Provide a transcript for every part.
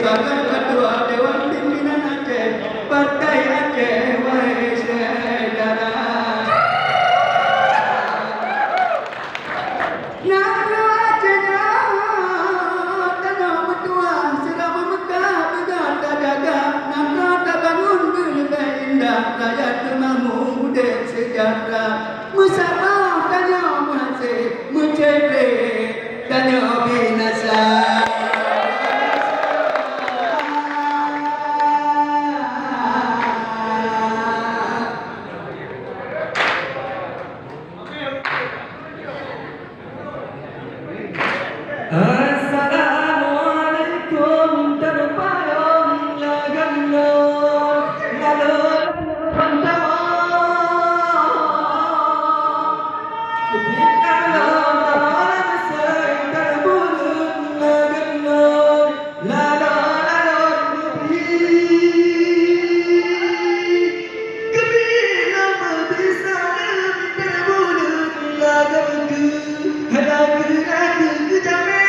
putaran kedua Dewan Pimpinan Aceh Partai Aceh wahai saudara. Negara Aceh tanah bertuah serama Mekah berganda gagah negara tak bangun berlebih indah rakyat memahmudi sejahtera musabah tanya muhasib mencedek tanya binasa. Assalamualaikum terpayung lagamno lalu pantama subhanallah ta'ala say terbulun lagamno lalu kebila berbisa terbulun lagamku halaku aku jamin.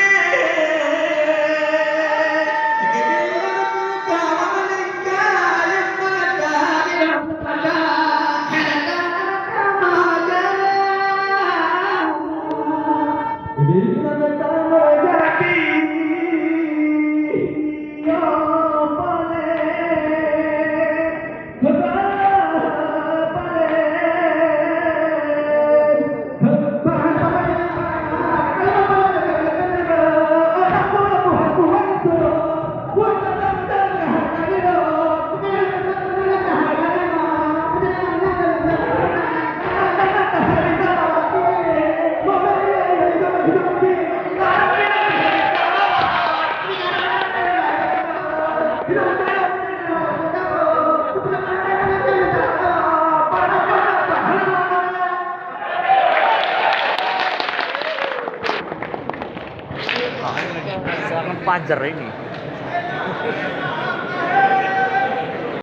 Serangan Fajar ini.